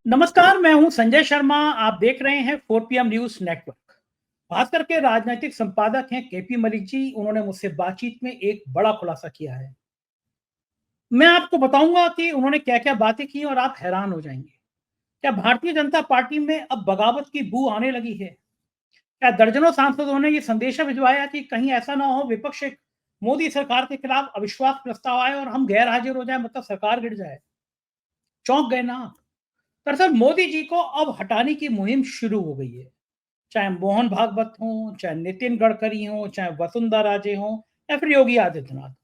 नमस्कार, मैं हूं संजय शर्मा। आप देख रहे हैं 4 PM न्यूज नेटवर्क। बात करके राजनीतिक संपादक हैं केपी मलिक जी। उन्होंने मुझसे बातचीत में एक बड़ा खुलासा किया है। मैं आपको बताऊंगा कि उन्होंने क्या-क्या बातें की और आप हैरान हो जाएंगे। क्या भारतीय जनता पार्टी में अब बगावत की बू आने लगी है? क्या दर्जनों सांसदों ने ये संदेशा भिजवाया कि कहीं ऐसा ना हो विपक्ष मोदी सरकार के खिलाफ अविश्वास प्रस्ताव आए और हम गैर हाजिर हो जाए, मतलब सरकार गिर जाए? चौंक गए ना आप? दरअसल मोदी जी को अब हटाने की मुहिम शुरू हो गई है। चाहे मोहन भागवत हों, चाहे नितिन गडकरी हों, चाहे वसुंधरा राजे हों या फिर योगी आदित्यनाथ,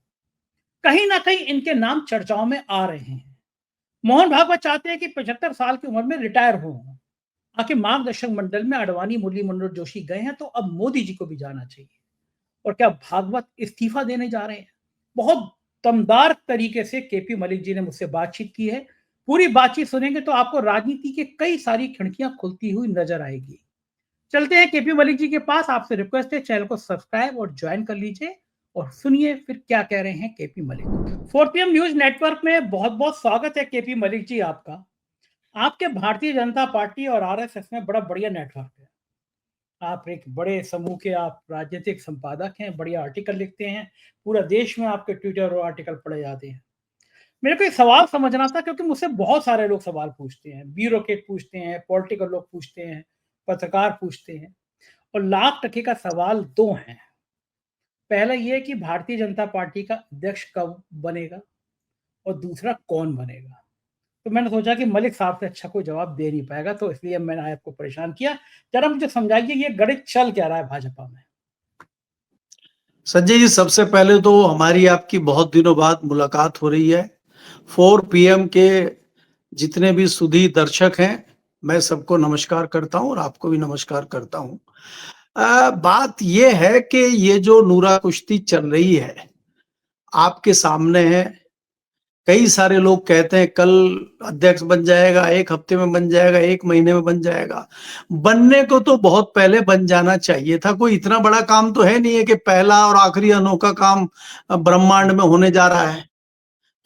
कहीं ना कहीं इनके नाम चर्चाओं में आ रहे हैं। मोहन भागवत चाहते हैं कि 75 साल की उम्र में रिटायर हो। आखिर मार्गदर्शक मंडल में अडवाणी, मुरली मनोहर जोशी गए हैं, तो अब मोदी जी को भी जाना चाहिए। और क्या भागवत इस्तीफा देने जा रहे हैं? बहुत दमदार तरीके से केपी मलिक जी ने मुझसे बातचीत की है। पूरी बातचीत सुनेंगे तो आपको राजनीति के कई सारी खिड़कियां खुलती हुई नजर आएगी। चलते हैं केपी मलिक जी के पास। आपसे रिक्वेस्ट है, चैनल को सब्सक्राइब और ज्वाइन कर लीजिए और सुनिए फिर क्या कह रहे हैं KP Malik. 4 PM news network में बहुत बहुत स्वागत है केपी मलिक जी आपका। आपके भारतीय जनता पार्टी और आरएसएस में बड़ा बढ़िया नेटवर्क है। आप एक बड़े समूह के आप राजनीतिक संपादक हैं, बढ़िया आर्टिकल लिखते हैं। पूरा देश में आपके ट्विटर और आर्टिकल पढ़े जाते हैं। मेरे को एक सवाल समझना था, क्योंकि मुझसे बहुत सारे लोग सवाल पूछते हैं, ब्यूरोक्रेट पूछते हैं, पॉलिटिकल लोग पूछते हैं, पत्रकार पूछते हैं। और लाख टके का सवाल दो हैं। पहला ये कि भारतीय जनता पार्टी का अध्यक्ष कब बनेगा, और दूसरा कौन बनेगा। तो मैंने सोचा कि मलिक साहब से अच्छा कोई जवाब दे नहीं पाएगा, तो इसलिए मैंने आपको परेशान किया। जरा मुझे समझाइए, ये गणित चल क्या रहा है भाजपा में? संजय जी, सबसे पहले तो हमारी आपकी बहुत दिनों बाद मुलाकात हो रही है। 4 PM के जितने भी सुधी दर्शक हैं, मैं सबको नमस्कार करता हूं और आपको भी नमस्कार करता हूं। बात ये है कि ये जो नूरा कुश्ती चल रही है, आपके सामने है। कई सारे लोग कहते हैं कल अध्यक्ष बन जाएगा, 1 हफ्ते में बन जाएगा, 1 महीने में बन जाएगा। बनने को तो बहुत पहले बन जाना चाहिए था। कोई इतना बड़ा काम तो है नहीं है कि पहला और आखिरी अनोखा काम ब्रह्मांड में होने जा रहा है।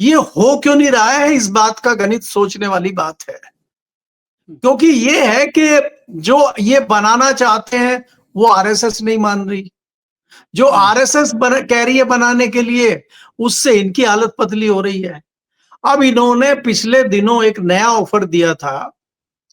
ये हो क्यों नहीं रहा है, इस बात का गणित सोचने वाली बात है। क्योंकि ये है कि जो ये बनाना चाहते हैं वो आरएसएस नहीं मान रही। जो आरएसएस कह रही है बनाने के लिए, उससे इनकी हालत पतली हो रही है। अब इन्होंने पिछले दिनों एक नया ऑफर दिया था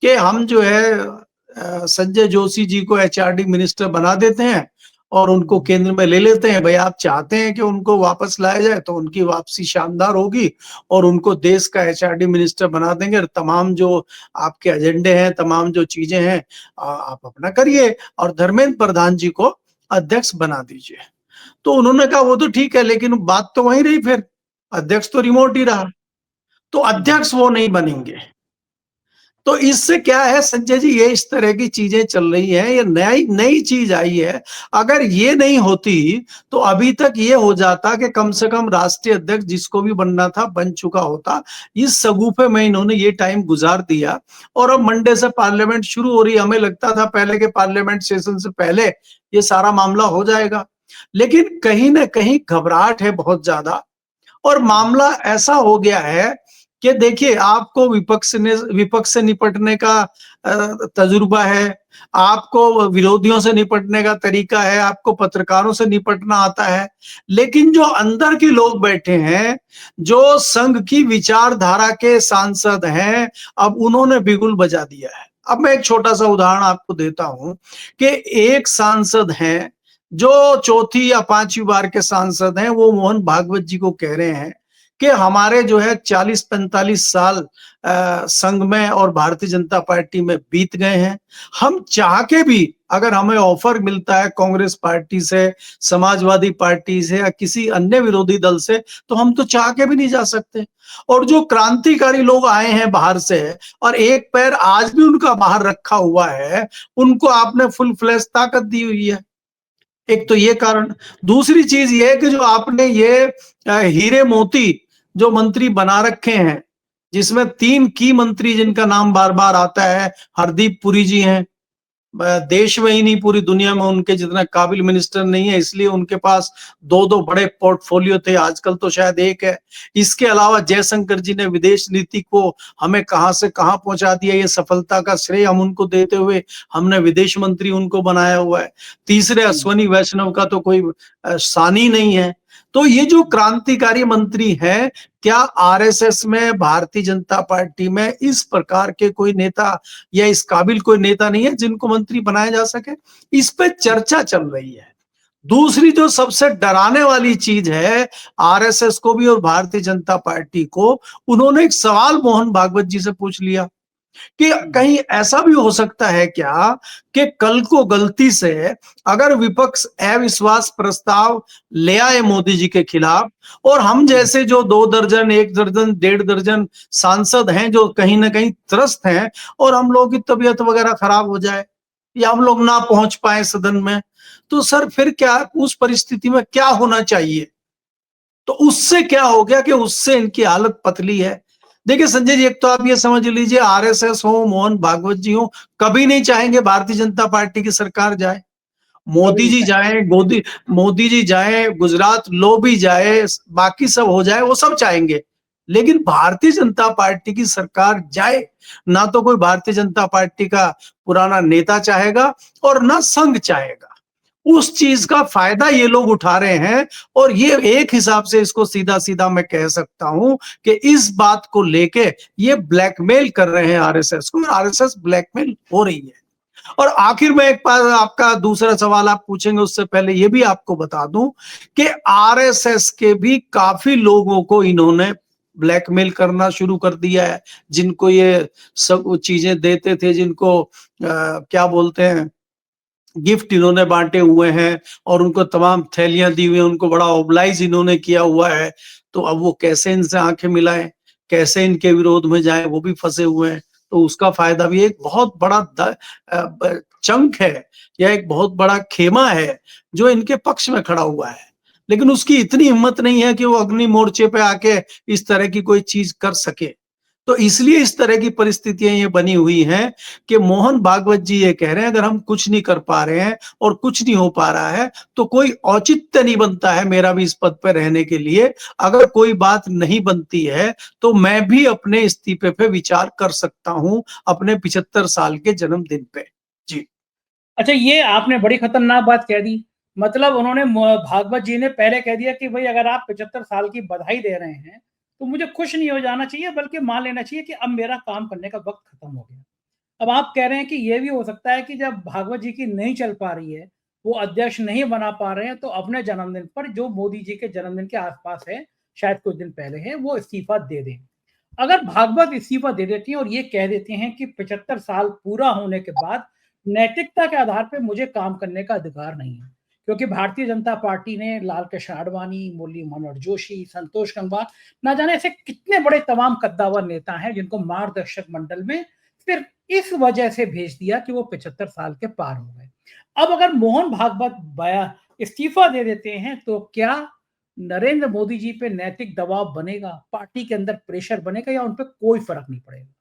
कि हम जो है संजय जोशी जी को एचआरडी मिनिस्टर बना देते हैं और उनको केंद्र में ले लेते हैं। भाई, आप चाहते हैं कि उनको वापस लाया जाए तो उनकी वापसी शानदार होगी और उनको देश का एचआरडी मिनिस्टर बना देंगे। और तमाम जो आपके एजेंडे हैं, तमाम जो चीजें हैं, आप अपना करिए और धर्मेंद्र प्रधान जी को अध्यक्ष बना दीजिए। तो उन्होंने कहा वो तो ठीक है, लेकिन बात तो वहीं रही, फिर अध्यक्ष तो रिमोट ही रहा। तो अध्यक्ष वो नहीं बनेंगे। तो इससे क्या है संजय जी, ये इस तरह की चीजें चल रही हैं। ये नई नई चीज आई है। अगर ये नहीं होती तो अभी तक ये हो जाता कि कम से कम राष्ट्रीय अध्यक्ष जिसको भी बनना था बन चुका होता। इस सगुफे में इन्होंने ये टाइम गुजार दिया और अब मंडे से पार्लियामेंट शुरू हो रही है। हमें लगता था पहले के पार्लियामेंट सेशन से पहले ये सारा मामला हो जाएगा, लेकिन कहीं ना कहीं घबराहट है बहुत ज्यादा। और मामला ऐसा हो गया है कि देखिए, आपको विपक्ष से निपटने का तजुर्बा है, आपको विरोधियों से निपटने का तरीका है, आपको पत्रकारों से निपटना आता है। लेकिन जो अंदर के लोग बैठे हैं, जो संघ की विचारधारा के सांसद हैं, अब उन्होंने बिगुल बजा दिया है। अब मैं एक छोटा सा उदाहरण आपको देता हूं कि एक सांसद हैं जो चौथी या पांचवी बार के सांसद हैं, वो मोहन भागवत जी को कह रहे हैं कि हमारे जो है 40-45 साल संघ में और भारतीय जनता पार्टी में बीत गए हैं। हम चाह के भी अगर हमें ऑफर मिलता है कांग्रेस पार्टी से, समाजवादी पार्टी से या किसी अन्य विरोधी दल से, तो हम तो चाह के भी नहीं जा सकते। और जो क्रांतिकारी लोग आए हैं बाहर से और एक पैर आज भी उनका बाहर रखा हुआ है, उनको आपने फुल फ्लैश ताकत दी हुई है। एक तो ये कारण। दूसरी चीज ये है कि जो आपने ये हीरे मोती जो मंत्री बना रखे हैं, जिसमें 3 की मंत्री जिनका नाम बार बार आता है, हरदीप पुरी जी हैं, देश में ही नहीं पूरी दुनिया में उनके जितना काबिल मिनिस्टर नहीं है, इसलिए उनके पास दो दो बड़े पोर्टफोलियो थे, आजकल तो शायद एक है। इसके अलावा जयशंकर जी ने विदेश नीति को हमें कहां से कहां पहुंचा दिया, ये सफलता का श्रेय हम उनको देते हुए हमने विदेश मंत्री उनको बनाया हुआ है। तीसरे अश्वनी वैष्णव का तो कोई सानी नहीं है। तो ये जो क्रांतिकारी मंत्री है, क्या आरएसएस में, भारतीय जनता पार्टी में इस प्रकार के कोई नेता या इस काबिल कोई नेता नहीं है जिनको मंत्री बनाया जा सके? इस पे चर्चा चल रही है। दूसरी जो सबसे डराने वाली चीज है आरएसएस को भी और भारतीय जनता पार्टी को, उन्होंने एक सवाल मोहन भागवत जी से पूछ लिया कि कहीं ऐसा भी हो सकता है क्या कि कल को गलती से अगर विपक्ष अविश्वास प्रस्ताव ले आए मोदी जी के खिलाफ, और हम जैसे जो 2 दर्जन, 1 दर्जन, 1.5 दर्जन सांसद हैं जो कहीं ना कहीं त्रस्त हैं, और हम लोगों की तबीयत वगैरह खराब हो जाए या हम लोग ना पहुंच पाए सदन में, तो सर फिर क्या, उस परिस्थिति में क्या होना चाहिए? तो उससे क्या हो गया कि उससे इनकी हालत पतली है। देखिए संजय जी, एक तो आप ये समझ लीजिए, आरएसएस हो, मोहन भागवत जी हो, कभी नहीं चाहेंगे भारतीय जनता पार्टी की सरकार जाए। मोदी जी जाए, मोदी जी जाए, गुजरात लो भी जाए, बाकी सब हो जाए, वो सब चाहेंगे, लेकिन भारतीय जनता पार्टी की सरकार जाए ना तो कोई भारतीय जनता पार्टी का पुराना नेता चाहेगा और ना संघ चाहेगा। उस चीज का फायदा ये लोग उठा रहे हैं, और ये एक हिसाब से इसको सीधा सीधा मैं कह सकता हूं कि इस बात को लेके ये ब्लैकमेल कर रहे हैं आरएसएस को, और आरएसएस ब्लैकमेल हो रही है। और आखिर में एक बार आपका दूसरा सवाल आप पूछेंगे, उससे पहले ये भी आपको बता दूं कि आरएसएस के भी काफी लोगों को इन्होंने ब्लैकमेल करना शुरू कर दिया है, जिनको ये सब चीजें देते थे, जिनको क्या बोलते हैं, गिफ्ट इन्होंने बांटे हुए हैं और उनको तमाम थैलियां दी हुई हैं, उनको बड़ा ओबलाइज इन्होंने किया हुआ है। तो अब वो कैसे इनसे आंखें मिलाएं, कैसे इनके विरोध में जाए, वो भी फंसे हुए हैं। तो उसका फायदा भी एक बहुत बड़ा चंक है या एक बहुत बड़ा खेमा है जो इनके पक्ष में खड़ा हुआ है, लेकिन उसकी इतनी हिम्मत नहीं है कि वो अग्नि मोर्चे पे आके इस तरह की कोई चीज कर सके। तो इसलिए इस तरह की परिस्थितियां ये बनी हुई हैं कि मोहन भागवत जी ये कह रहे हैं, अगर हम कुछ नहीं कर पा रहे हैं और कुछ नहीं हो पा रहा है तो कोई औचित्य नहीं बनता है मेरा भी इस पद पर रहने के लिए। अगर कोई बात नहीं बनती है तो मैं भी अपने इस्तीफे पे विचार कर सकता हूं अपने 75 साल के जन्मदिन पे। जी। अच्छा, ये आपने बड़ी खतरनाक बात कह दी। मतलब उन्होंने भागवत जी ने पहले कह दिया कि भाई अगर आप 75 साल की बधाई दे रहे हैं तो मुझे खुश नहीं हो जाना चाहिए, बल्कि मान लेना चाहिए कि अब मेरा काम करने का वक्त खत्म हो गया। अब आप कह रहे हैं कि ये भी हो सकता है कि जब भागवत जी की नहीं चल पा रही है, वो अध्यक्ष नहीं बना पा रहे हैं, तो अपने जन्मदिन पर, जो मोदी जी के जन्मदिन के आसपास है, शायद कुछ दिन पहले है, वो इस्तीफा दे दें। अगर भागवत इस्तीफा दे देती हैं और ये कह देते हैं कि 75 साल पूरा होने के बाद नैतिकता के आधार पे मुझे काम करने का अधिकार नहीं है, क्योंकि भारतीय जनता पार्टी ने लाल कृष्ण आडवाणी, मुरली मनोहर जोशी, संतोष गंगवार, ना जाने ऐसे कितने बड़े तमाम कद्दावर नेता हैं जिनको मार्गदर्शक मंडल में सिर्फ इस वजह से भेज दिया कि वो 75 साल के पार हो गए। अब अगर मोहन भागवत बया इस्तीफा दे देते हैं तो क्या नरेंद्र मोदी जी पे नैतिक दबाव बनेगा, पार्टी के अंदर प्रेशर बनेगा, या उन पे कोई फर्क नहीं पड़ेगा?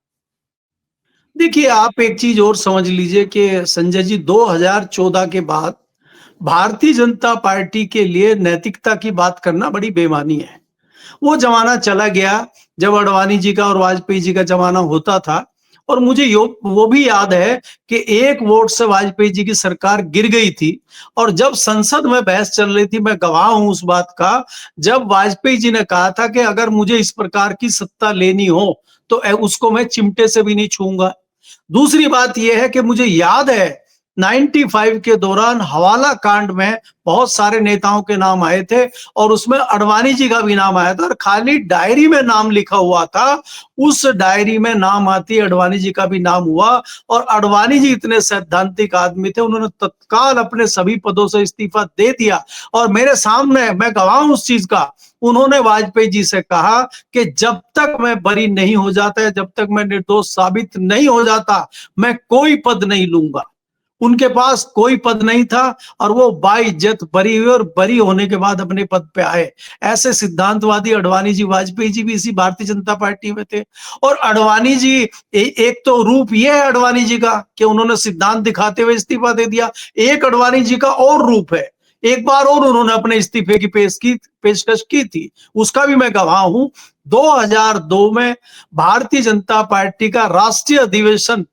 देखिए, आप एक चीज और समझ लीजिए कि संजय जी, 2014 के बाद भारतीय जनता पार्टी के लिए नैतिकता की बात करना बड़ी बेईमानी है। वो जमाना चला गया जब अडवाणी जी का और वाजपेयी जी का जमाना होता था, और मुझे वो भी याद है कि 1 वोट से वाजपेयी जी की सरकार गिर गई थी, और जब संसद में बहस चल रही थी, मैं गवाह हूं उस बात का, जब वाजपेयी जी ने कहा था कि अगर मुझे इस प्रकार की सत्ता लेनी हो तो उसको मैं चिमटे से भी नहीं छूंगा। दूसरी बात यह है कि मुझे याद है 95 के दौरान हवाला कांड में बहुत सारे नेताओं के नाम आए थे, और उसमें अडवाणी जी का भी नाम आया था, और खाली डायरी में नाम लिखा हुआ था, उस डायरी में नाम आती अडवाणी जी का भी नाम हुआ। और अडवाणी जी इतने सैद्धांतिक आदमी थे, उन्होंने तत्काल अपने सभी पदों से इस्तीफा दे दिया, और मेरे सामने, मैं गवाह हूं उस चीज का, उन्होंने वाजपेयी जी से कहा कि जब तक मैं बरी नहीं हो जाता है, जब तक मैं निर्दोष साबित नहीं हो जाता, मैं कोई पद नहीं लूंगा। उनके पास कोई पद नहीं था और वो बाइज्जत बरी हुए और बरी होने के बाद अपने पद पे आए। ऐसे सिद्धांतवादी अडवाणी जी, वाजपेयी जी भी इसी भारतीय जनता पार्टी में थे। और अडवाणी जी, एक तो रूप ये है अडवाणी जी का कि उन्होंने सिद्धांत दिखाते हुए इस्तीफा दे दिया। एक अडवाणी जी का और रूप है, एक बार और उन्होंने अपने इस्तीफे की पेशकश की थी, उसका भी मैं गवाह हूं। 2002 में भारतीय जनता पार्टी का राष्ट्रीय अधिवेशन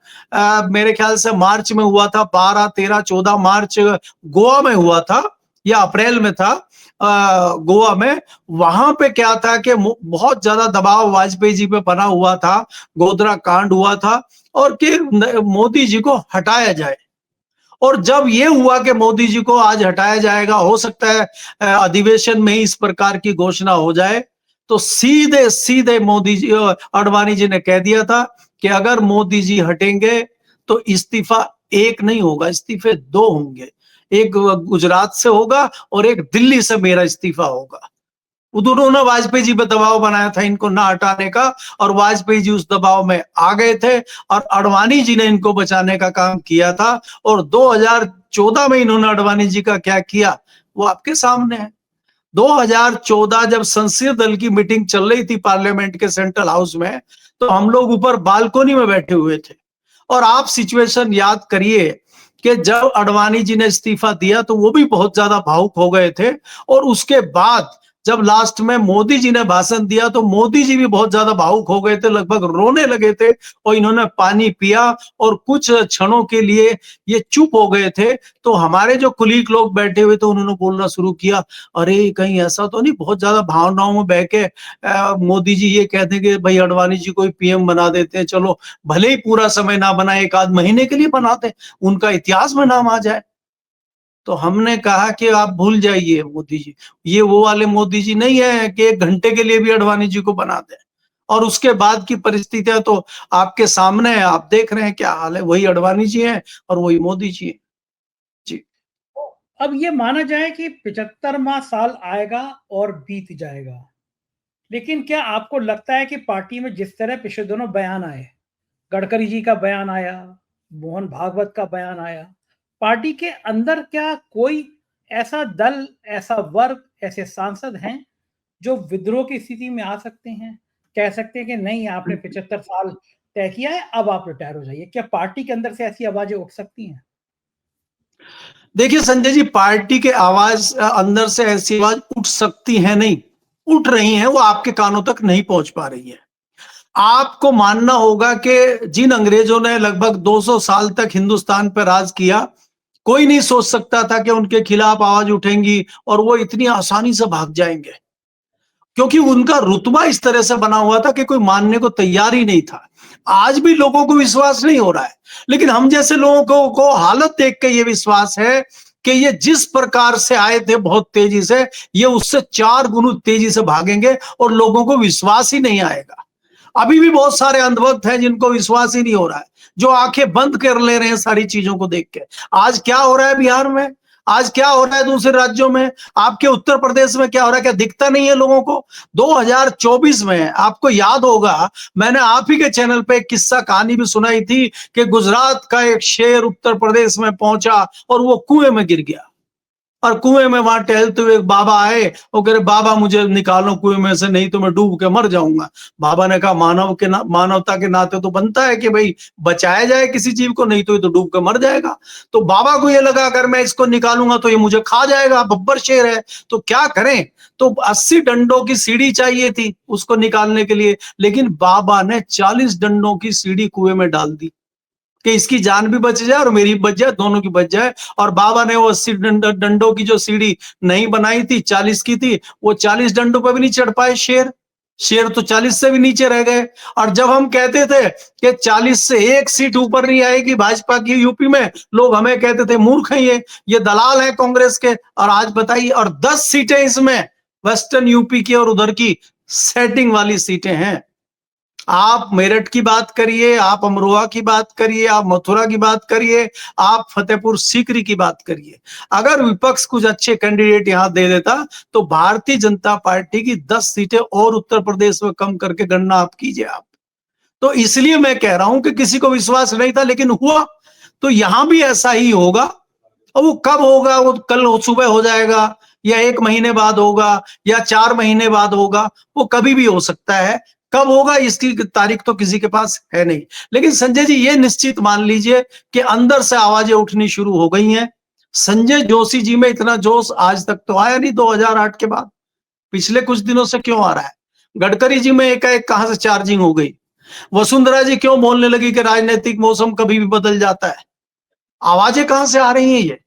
मेरे ख्याल से मार्च में हुआ था, 12, 13, 14 मार्च गोवा में हुआ था या अप्रैल में था, गोवा में। वहां पे क्या था कि बहुत ज्यादा दबाव वाजपेयी जी पे बना हुआ था, गोधरा कांड हुआ था और कि मोदी जी को हटाया जाए। और जब ये हुआ कि मोदी जी को आज हटाया जाएगा, हो सकता है अधिवेशन में ही इस प्रकार की घोषणा हो जाए, तो सीधे सीधे मोदी जी, अडवाणी जी ने कह दिया था कि अगर मोदी जी हटेंगे तो इस्तीफा एक नहीं होगा, इस्तीफे दो होंगे। एक गुजरात से होगा और एक दिल्ली से मेरा इस्तीफा होगा। उन्होंने वाजपेयी जी पे दबाव बनाया था इनको ना हटाने का, और वाजपेयी जी उस दबाव में आ गए थे और अडवाणी जी ने इनको बचाने का काम किया था। और 2014 में इन्होंने अडवाणी जी का क्या किया वो आपके सामने है। 2014 जब संसदीय दल की मीटिंग चल रही थी पार्लियामेंट के सेंट्रल हाउस में, तो हम लोग ऊपर बालकोनी में बैठे हुए थे। और आप सिचुएशन याद करिए कि जब अडवाणी जी ने इस्तीफा दिया तो वो भी बहुत ज्यादा भावुक हो गए थे, और उसके बाद जब लास्ट में मोदी जी ने भाषण दिया तो मोदी जी भी बहुत ज्यादा भावुक हो गए थे, लगभग रोने लगे थे, और इन्होंने पानी पिया और कुछ क्षणों के लिए ये चुप हो गए थे। तो हमारे जो कुलीग लोग बैठे हुए थे उन्होंने बोलना शुरू किया, अरे कहीं ऐसा तो नहीं बहुत ज्यादा भावनाओं में बह के मोदी जी ये कह देंगे भाई अडवाणी जी को पीएम बना देते हैं, चलो भले ही पूरा समय ना बनाए, एक आध महीने के लिए बनाते, उनका इतिहास में नाम आ जाए। तो हमने कहा कि आप भूल जाइए मोदी जी, ये वो वाले मोदी जी नहीं है कि 1 घंटे के लिए भी अडवाणी जी को बना दें। और उसके बाद की परिस्थितियां तो आपके सामने है, आप देख रहे हैं क्या हाल है, वही अडवाणी जी हैं और वही मोदी जी हैं। जी। तो अब ये माना जाए कि 75वां साल आएगा और बीत जाएगा, लेकिन क्या आपको लगता है कि पार्टी में जिस तरह पिछले दिनों बयान आए, गडकरी जी का बयान आया, मोहन भागवत का बयान आया, पार्टी के अंदर क्या कोई ऐसा दल, ऐसा वर्ग, ऐसे सांसद हैं जो विद्रोह की स्थिति में आ सकते हैं? कह सकते हैं कि नहीं आपने 75 साल तय किया है, अब आप रिटायर हो जाइए। क्या पार्टी के अंदर से ऐसी आवाजें उठ सकती हैं? देखिए संजय जी, पार्टी के आवाज अंदर से ऐसी आवाज उठ सकती है नहीं, उठ रही हैं, वो आपके कानों तक नहीं पहुंच पा रही है। आपको मानना होगा कि जिन अंग्रेजों ने लगभग 200 साल तक हिंदुस्तान पर राज किया, कोई नहीं सोच सकता था कि उनके खिलाफ आवाज उठेंगी और वो इतनी आसानी से भाग जाएंगे, क्योंकि उनका रुतबा इस तरह से बना हुआ था कि कोई मानने को तैयार ही नहीं था। आज भी लोगों को विश्वास नहीं हो रहा है, लेकिन हम जैसे लोगों को हालत देख के ये विश्वास है कि ये जिस प्रकार से आए थे बहुत तेजी से, ये उससे 4 गुना तेजी से भागेंगे और लोगों को विश्वास ही नहीं आएगा। अभी भी बहुत सारे अंधभक्त हैं जिनको विश्वास ही नहीं हो रहा है, जो आंखें बंद कर ले रहे हैं सारी चीजों को देख के। आज क्या हो रहा है बिहार में, आज क्या हो रहा है दूसरे राज्यों में, आपके उत्तर प्रदेश में क्या हो रहा है, क्या दिखता नहीं है लोगों को? 2024 में आपको याद होगा, मैंने आप ही के चैनल पे एक किस्सा कहानी भी सुनाई थी कि गुजरात का एक शेर उत्तर प्रदेश में पहुंचा और वो कुएं में गिर गया, और कुएं में वहां टहलते हुए एक बाबा आए, वो कह रहे बाबा मुझे निकालो कुएं में से, नहीं तो मैं डूब के मर जाऊंगा। बाबा ने कहा मानवता के नाते तो बनता है कि भाई बचाया जाए किसी जीव को, नहीं तो ये तो डूब के मर जाएगा। तो बाबा को ये लगा अगर मैं इसको निकालूंगा तो ये मुझे खा जाएगा, बब्बर शेर है, तो क्या करें? तो 80 डंडों की सीढ़ी चाहिए थी उसको निकालने के लिए, लेकिन बाबा ने 40 डंडों की सीढ़ी कुएं में डाल दी कि इसकी जान भी बच जाए और मेरी बच जाए, दोनों की बच जाए। और बाबा ने वो 80 डंडों की जो सीढ़ी नहीं बनाई थी, 40 की थी, वो 40 डंडों पर भी नहीं चढ़ पाए शेर, शेर तो 40 से भी नीचे रह गए। और जब हम कहते थे कि 40 से एक सीट ऊपर नहीं आएगी भाजपा की यूपी में, लोग हमें कहते थे मूर्ख हैं ये दलाल है कांग्रेस के। और आज बताइए, और 10 सीटें इसमें वेस्टर्न यूपी की और उधर की सेटिंग वाली सीटें हैं। आप मेरठ की बात करिए, आप अमरोहा की बात करिए, आप मथुरा की बात करिए, आप फतेहपुर सीकरी की बात करिए। अगर विपक्ष कुछ अच्छे कैंडिडेट यहां दे देता तो भारतीय जनता पार्टी की 10 सीटें और उत्तर प्रदेश में कम करके गणना आप कीजिए आप। तो इसलिए मैं कह रहा हूं कि किसी को विश्वास नहीं था, लेकिन हुआ। तो यहां भी ऐसा ही होगा। और वो कब होगा, वो कल सुबह हो जाएगा, या 1 महीने बाद होगा, या 4 महीने बाद होगा, वो कभी भी हो सकता है। कब होगा इसकी तारीख तो किसी के पास है नहीं। लेकिन संजय जी ये निश्चित मान लीजिए कि अंदर से आवाजें उठनी शुरू हो गई हैं। संजय जोशी जी में इतना जोश आज तक तो आया नहीं 2008 के बाद। पिछले कुछ दिनों से क्यों आ रहा है? गडकरी जी में एकाएक कहां से चार्जिंग हो गई? वसुंधरा जी क्यों बोलने लगी कि राजनीतिक मौसम कभी भी बदल जाता है? आवाजें कहां से आ रही हैं ये?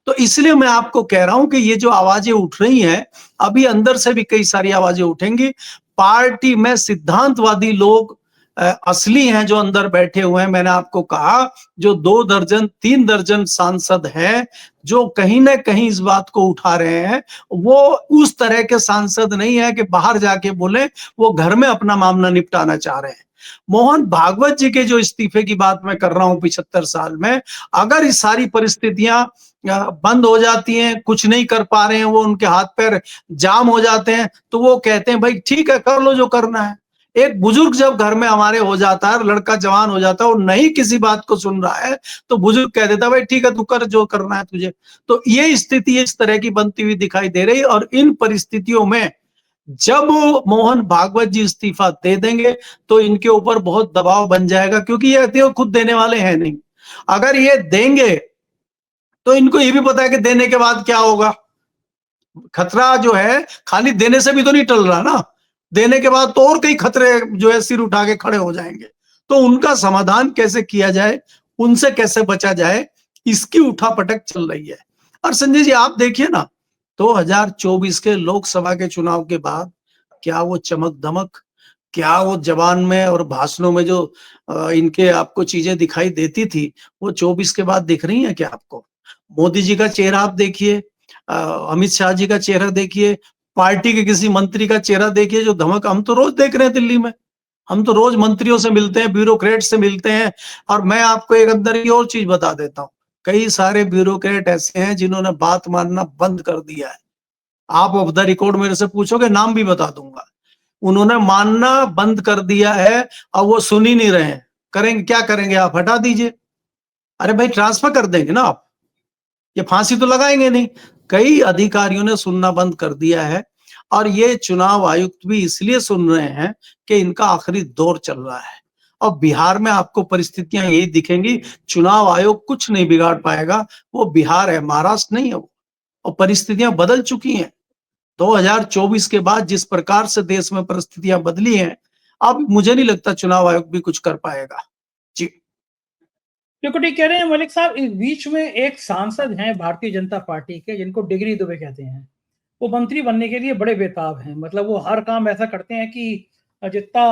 तो इसलिए मैं आपको कह रहा हूं कि ये जो आवाजें उठ रही हैं, अभी अंदर से भी कई सारी आवाजें उठेंगी। पार्टी में सिद्धांतवादी लोग असली हैं जो अंदर बैठे हुए हैं। मैंने आपको कहा जो 2 दर्जन 3 दर्जन सांसद हैं जो कहीं ना कहीं इस बात को उठा रहे हैं, वो उस तरह के सांसद नहीं है कि बाहर जाके बोले, वो घर में अपना मामला निपटाना चाह रहे हैं। मोहन भागवत जी के जो इस्तीफे की बात मैं कर रहा हूं 75 साल में, अगर ये सारी परिस्थितियां बंद हो जाती हैं, कुछ नहीं कर पा रहे हैं, वो उनके हाथ पैर जाम हो जाते हैं, तो वो कहते हैं भाई ठीक है, कर लो जो करना है। एक बुजुर्ग जब घर में हमारे हो जाता है, लड़का जवान हो जाता है और नहीं किसी बात को सुन रहा है, तो बुजुर्ग कह देता है भाई ठीक है, तू कर जो करना है तुझे। तो ये स्थिति इस तरह की बनती हुई दिखाई दे रही है। और इन परिस्थितियों में जब मोहन भागवत जी इस्तीफा दे देंगे तो इनके ऊपर बहुत दबाव बन जाएगा, क्योंकि ये खुद देने वाले हैं नहीं। अगर ये देंगे तो इनको ये भी पता है कि देने के बाद क्या होगा। खतरा जो है खाली देने से भी तो नहीं टल रहा ना, देने के बाद तो और कई खतरे जो है सिर उठा के खड़े हो जाएंगे। तो उनका समाधान कैसे किया जाए, उनसे कैसे बचा जाए, इसकी उठापटक चल रही है। और संजय जी आप देखिए ना, 2024 के लोकसभा के चुनाव के बाद क्या वो चमक दमक, क्या वो जबान में और भाषणों में जो इनके आपको चीजें दिखाई देती थी, वो 24 के बाद दिख रही है क्या आपको? मोदी जी का चेहरा आप देखिए, अमित शाह जी का चेहरा देखिए, पार्टी के किसी मंत्री का चेहरा देखिए, जो धमक हम तो रोज देख रहे हैं दिल्ली में। हम तो रोज मंत्रियों से मिलते हैं, ब्यूरोक्रेट से मिलते हैं। और मैं आपको एक अंदर की और चीज बता देता हूँ, कई सारे ब्यूरोक्रेट ऐसे हैं जिन्होंने बात मानना बंद कर दिया है। आप ऑफ द रिकॉर्ड मेरे से पूछोगे, नाम भी बता दूंगा। उन्होंने मानना बंद कर दिया है, अब वो सुन ही नहीं रहे हैं। करेंगे क्या करेंगे? आप हटा दीजिए। अरे भाई ट्रांसफर कर देंगे ना आप, ये फांसी तो लगाएंगे नहीं। कई अधिकारियों ने सुनना बंद कर दिया है। और ये चुनाव आयुक्त भी इसलिए सुन रहे हैं कि इनका आखिरी दौर चल रहा है। और बिहार में आपको परिस्थितियां यही दिखेंगी। चुनाव आयोग कुछ नहीं बिगाड़ पाएगा, वो बिहार है, महाराष्ट्र नहीं है वो। और परिस्थितियां बदल चुकी हैं 2024 के बाद। जिस प्रकार से देश में परिस्थितियां बदली हैं, अब मुझे नहीं लगता चुनाव आयोग भी कुछ कर पाएगा। जी बिल्कुल ठीक कह रहे हैं मलिक साहब। इस बीच में एक सांसद हैं भारतीय जनता पार्टी के, जिनको डिग्री दुबे कहते हैं। वो मंत्री बनने के लिए बड़े बेताब हैं। मतलब वो हर काम ऐसा करते हैं कि जितना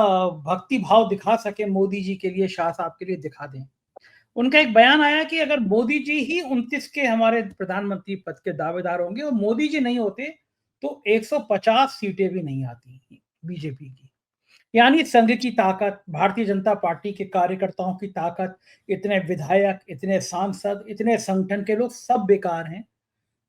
भक्ति भाव दिखा सके मोदी जी के लिए, शाह साहब के लिए दिखा दें। उनका एक बयान आया कि अगर मोदी जी ही 29 के हमारे प्रधानमंत्री पद के दावेदार होंगे और मोदी जी नहीं होते तो 150 सीटें भी नहीं आती बीजेपी की। यानी संघ की ताकत, भारतीय जनता पार्टी के कार्यकर्ताओं की ताकत, इतने विधायक, इतने सांसद, इतने संगठन के लोग सब बेकार हैं।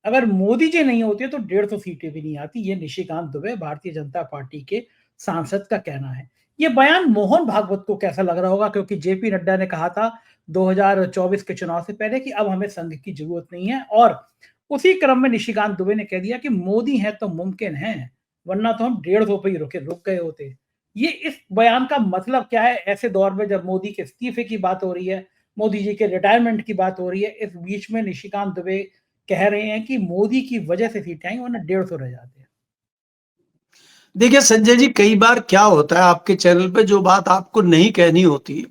अगर मोदी जी नहीं होते तो 150 सीटें भी नहीं आती। ये निशिकांत दुबे भारतीय जनता पार्टी के सांसद का कहना है। ये बयान मोहन भागवत को कैसा लग रहा होगा, क्योंकि जेपी नड्डा ने कहा था 2024 के चुनाव से पहले कि अब हमें संघ की जरूरत नहीं है, और उसी क्रम में निशिकांत दुबे ने कह दिया कि मोदी है तो मुमकिन है, वरना तो हम 150 पे ही रुक गए होते। ये इस बयान का मतलब क्या है ऐसे दौर में जब मोदी के इस्तीफे की बात हो रही है, मोदी जी के रिटायरमेंट की बात हो रही है? इस बीच में निशिकांत दुबे कह रहे हैं कि मोदी की वजह से सीटें आई, वरना 150 रह जाते हैं। देखिए संजय जी, कई बार क्या होता है आपके चैनल पे, जो बात आपको नहीं कहनी होती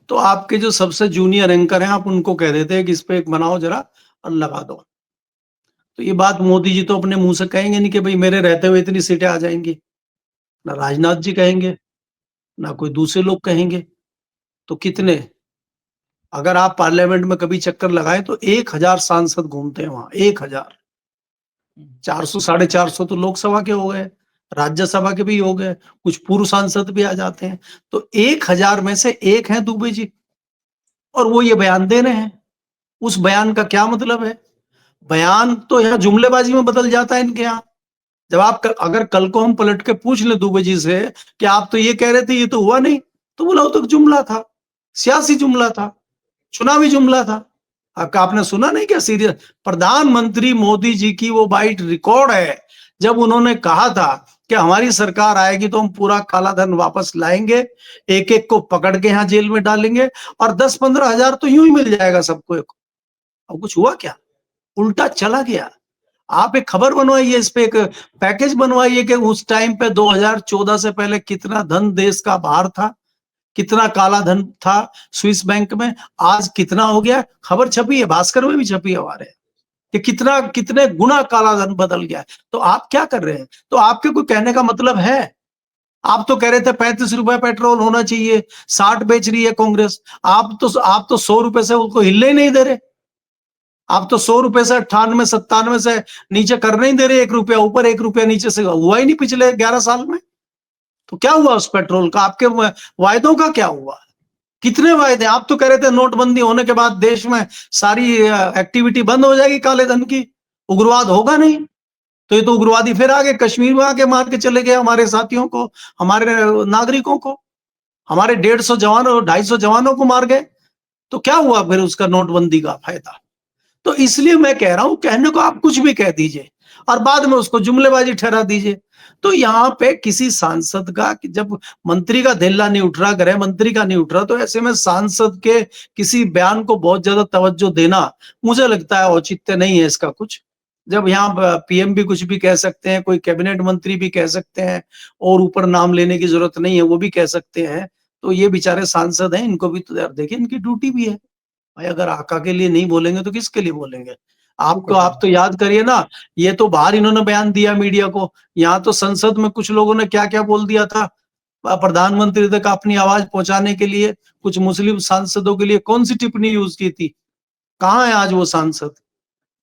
तो आपके जो सबसे जूनियर एंकर हैं आप उनको कह देते हैं कि इस पे एक बनाओ जरा और लगा दो। तो ये बात मोदी जी तो अपने मुंह से कहेंगे नहीं कि भाई मेरे रहते हुए इतनी सीटें आ जाएंगी। ना राजनाथ जी कहेंगे, ना कोई दूसरे लोग कहेंगे। तो कितने, अगर आप पार्लियामेंट में कभी चक्कर लगाए तो 1000 सांसद घूमते हैं वहां, 1000। 400 450 तो लोकसभा के हो गए, राज्यसभा के भी हो गए, कुछ पूर्व सांसद भी आ जाते हैं। तो 1000 में से एक है दुबे जी, और वो ये बयान दे रहे हैं। उस बयान का क्या मतलब है? बयान तो यहाँ जुमलेबाजी में बदल जाता है इनके यहाँ। जब आप अगर कल को हम पलट के पूछ ले दुबे जी से कि आप तो ये कह रहे थे, ये तो हुआ नहीं, तो बोला वो तो जुमला था, सियासी जुमला था। चुनावी जुमला था। आपने सुना नहीं क्या? सीरियस प्रधानमंत्री मोदी जी की वो बाइट रिकॉर्ड है, जब उन्होंने कहा था कि हमारी सरकार आएगी तो हम पूरा काला धन वापस लाएंगे, एक एक को पकड़ के यहाँ जेल में डालेंगे और 10-15 हजार तो यूं ही मिल जाएगा सबको। अब कुछ हुआ क्या? उल्टा चला गया। आप एक खबर बनवाइए, इस पे एक पैकेज बनवाइए कि उस टाइम पे 2014 से पहले कितना धन देश का बाहर था, कितना काला धन था स्विस बैंक में, आज कितना हो गया। खबर छपी है, भास्कर में भी छपी है हमारे, कि कितना कितने गुना काला धन बदल गया है। तो आप क्या कर रहे हैं? तो आपके कोई कहने का मतलब है? आप तो कह रहे थे 35 रुपए पेट्रोल होना चाहिए, 60 बेच रही है कांग्रेस। आप तो 100 रुपए से उसको हिलने ही नहीं दे रहे। आप तो 100 रुपए से 98-97 से नीचे करने ही दे रहे, 1 रुपया ऊपर 1 रुपया नीचे से हुआ ही नहीं पिछले 11 साल में। तो क्या हुआ उस पेट्रोल का? आपके वायदों का क्या हुआ? कितने वायदे? आप तो कह रहे थे नोटबंदी होने के बाद देश में सारी एक्टिविटी बंद हो जाएगी काले धन की, उग्रवाद होगा नहीं। तो ये तो उग्रवादी फिर आगे कश्मीर में आके मार के चले गए हमारे साथियों को, हमारे नागरिकों को, हमारे 150 जवानों 250 जवानों को मार गए। तो क्या हुआ फिर उसका नोटबंदी का फायदा? तो इसलिए मैं कह रहा हूं, कहने को आप कुछ भी कह दीजिए और बाद में उसको जुमलेबाजी ठहरा दीजिए। तो यहाँ पे किसी सांसद का, जब मंत्री का धेल्ला नहीं उठ रहा, गृह मंत्री का नहीं उठ रहा, तो ऐसे में सांसद के किसी बयान को बहुत ज्यादा तवज्जो देना मुझे लगता है औचित्य नहीं है इसका कुछ। जब यहाँ पीएम भी कुछ भी कह सकते हैं, कोई कैबिनेट मंत्री भी कह सकते हैं और ऊपर नाम लेने की जरूरत नहीं है, वो भी कह सकते हैं। तो ये बेचारे सांसद हैं, इनको भी तो यार देखिए, इनकी ड्यूटी भी है भाई। अगर आका के लिए नहीं बोलेंगे तो किसके लिए बोलेंगे? आप तो याद करिए ना, ये तो बाहर इन्होंने बयान दिया मीडिया को, यहाँ तो संसद में कुछ लोगों ने क्या क्या बोल दिया था। प्रधानमंत्री तक अपनी आवाज पहुंचाने के लिए कुछ मुस्लिम सांसदों के लिए कौन सी टिप्पणी यूज की थी? कहाँ है आज वो सांसद?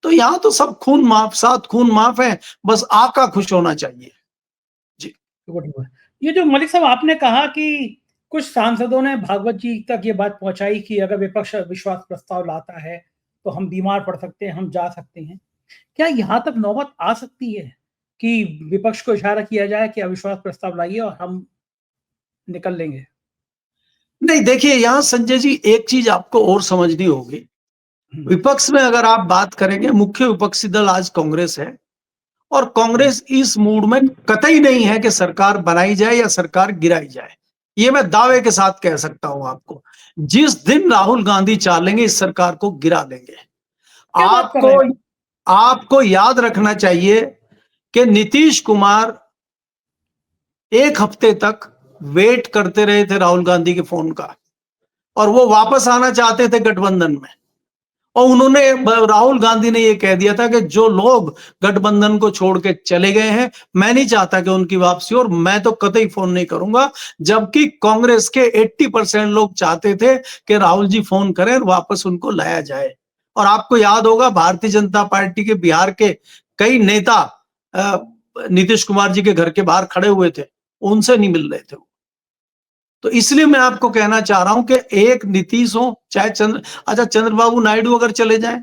तो यहाँ तो सब खून माफ, साथ खून माफ है, बस आका खुश होना चाहिए। जी। ये जो मलिक साहब आपने कहा कि कुछ सांसदों ने भागवत जी तक ये बात पहुंचाई कि अगर विपक्ष विश्वास प्रस्ताव लाता है तो हम बीमार पड़ सकते हैं, हम जा सकते हैं। क्या यहाँ तक नौबत आ सकती है कि विपक्ष को इशारा किया जाए कि अविश्वास प्रस्ताव लाइए और हम निकल लेंगे? नहीं, देखिए यहाँ संजय जी, एक चीज आपको और समझनी होगी। विपक्ष में अगर आप बात करेंगे, मुख्य विपक्षी दल आज कांग्रेस है और कांग्रेस इस मूड में कतई नहीं है कि सरकार बनाई जाए या सरकार गिराई जाए। ये मैं दावे के साथ कह सकता हूं आपको। जिस दिन राहुल गांधी चालेंगे इस सरकार को गिरा देंगे। क्या बात कर रहे हैं? आपको याद रखना चाहिए कि नीतीश कुमार 1 हफ्ते तक वेट करते रहे थे राहुल गांधी के फोन का, और वो वापस आना चाहते थे गठबंधन में। और उन्होंने, राहुल गांधी ने ये कह दिया था कि जो लोग गठबंधन को छोड़ के चले गए हैं, मैं नहीं चाहता कि उनकी वापसी, और मैं तो कतई फोन नहीं करूंगा। जबकि कांग्रेस के 80% लोग चाहते थे कि राहुल जी फोन करें और वापस उनको लाया जाए। और आपको याद होगा, भारतीय जनता पार्टी के बिहार के कई नेता नीतीश कुमार जी के घर के बाहर खड़े हुए थे, उनसे नहीं मिल रहे थे। तो इसलिए मैं आपको कहना चाह रहा हूं कि एक नीतीश हो, चाहे चंद्रबाबू नायडू अगर चले जाएं,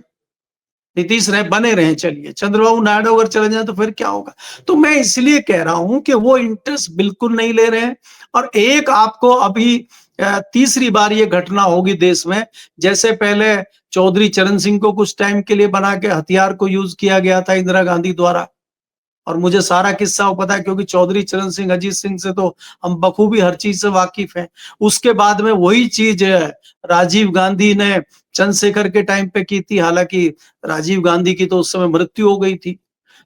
नीतीश बने रहे, चलिए चंद्रबाबू नायडू अगर चले जाएं तो फिर क्या होगा? तो मैं इसलिए कह रहा हूं कि वो इंटरेस्ट बिल्कुल नहीं ले रहे हैं। और एक आपको अभी तीसरी बार ये घटना होगी देश में, जैसे पहले चौधरी चरण सिंह को कुछ टाइम के लिए बना के हथियार को यूज किया गया था इंदिरा गांधी द्वारा, और मुझे सारा किस्सा पता है क्योंकि चौधरी चरण सिंह, अजीत सिंह से तो हम बखूबी हर चीज से वाकिफ हैं। उसके बाद में वही चीज राजीव गांधी ने चंद्रशेखर के टाइम पे की थी, हालांकि राजीव गांधी की तो उस समय मृत्यु हो गई थी।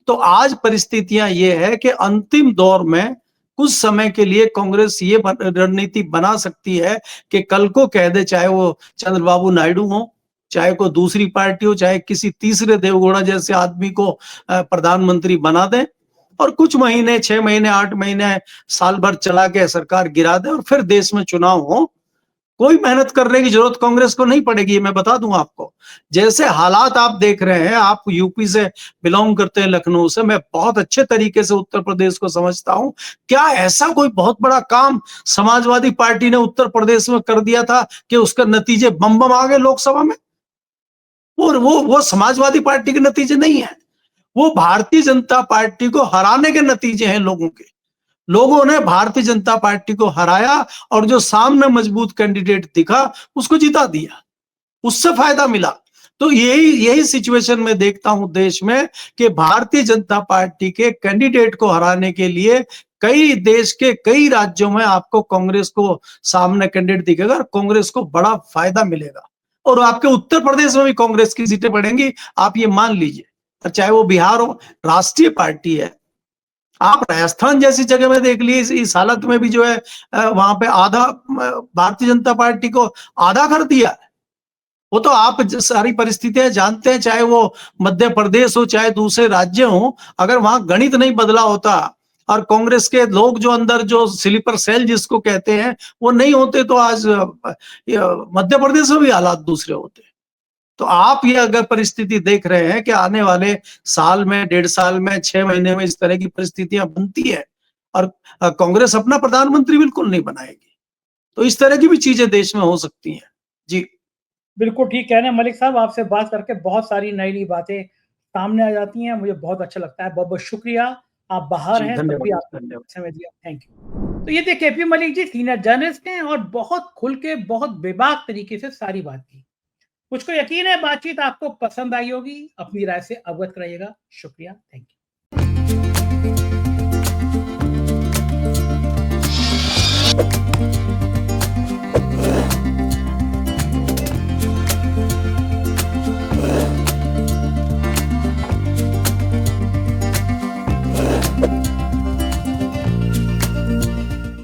तो आज परिस्थितियां ये है कि अंतिम दौर में कुछ समय के लिए कांग्रेस ये रणनीति बना सकती है कि कल को कह दे, चाहे वो चंद्रबाबू नायडू हो, चाहे कोई दूसरी पार्टी हो, चाहे किसी तीसरे देवगौड़ा जैसे आदमी को प्रधानमंत्री बना दे, और कुछ महीने, 6 महीने, 8 महीने, साल भर चला के सरकार गिरा दे और फिर देश में चुनाव हो। कोई मेहनत करने की जरूरत कांग्रेस को नहीं पड़ेगी, मैं बता दूं आपको। जैसे हालात आप देख रहे हैं, आप यूपी से बिलोंग करते हैं, लखनऊ से, मैं बहुत अच्छे तरीके से उत्तर प्रदेश को समझता हूं। क्या ऐसा कोई बहुत बड़ा काम समाजवादी पार्टी ने उत्तर प्रदेश में कर दिया था कि उसका नतीजे बम बम आ गए लोकसभा में? वो समाजवादी पार्टी के नतीजे नहीं है, वो भारतीय जनता पार्टी को हराने के नतीजे हैं लोगों के। लोगों ने भारतीय जनता पार्टी को हराया और जो सामने मजबूत कैंडिडेट दिखा उसको जिता दिया। उससे फायदा मिला। तो यही सिचुएशन में देखता हूं देश में कि भारतीय जनता पार्टी के कैंडिडेट को हराने के लिए देश के कई राज्यों में आपको कांग्रेस को सामने कैंडिडेट दिखेगा, कांग्रेस को बड़ा फायदा मिलेगा। और आपके उत्तर प्रदेश में भी कांग्रेस की सीटें बढ़ेंगी, आप ये मान लीजिए। चाहे वो बिहार हो, राष्ट्रीय पार्टी है। आप राजस्थान जैसी जगह में देख लीजिए, इस हालत में भी जो है वहां पे आधा भारतीय जनता पार्टी को आधा कर दिया। वो तो आप सारी परिस्थितियां जानते हैं, चाहे वो मध्य प्रदेश हो चाहे दूसरे राज्य हो। अगर वहां गणित नहीं बदला होता और कांग्रेस के लोग जो अंदर जो स्लीपर सेल जिसको कहते हैं वो नहीं होते, तो आज मध्य प्रदेश में भी हालात दूसरे होते। तो आप ये अगर परिस्थिति देख रहे हैं कि आने वाले साल में, 1.5 साल में, 6 महीने में इस तरह की परिस्थितियां बनती है और कांग्रेस अपना प्रधानमंत्री बिल्कुल नहीं बनाएगी, तो इस तरह की भी चीजें देश में हो सकती हैं। जी बिल्कुल ठीक कह रहे हैं मलिक साहब, आपसे बात करके बहुत सारी नई बातें सामने आ जाती हैं, मुझे बहुत अच्छा लगता है। बहुत बहुत शुक्रिया। आप बाहर हैं तब भी आपने समय दिया, थैंक यू। तो ये थे KP Malik ji, senior journalist हैं और बहुत खुल के, बहुत बेबाक तरीके से सारी बात की। मुझको यकीन है बातचीत आपको पसंद आई होगी। अपनी राय से अवगत कराइएगा। शुक्रिया, थैंक यू।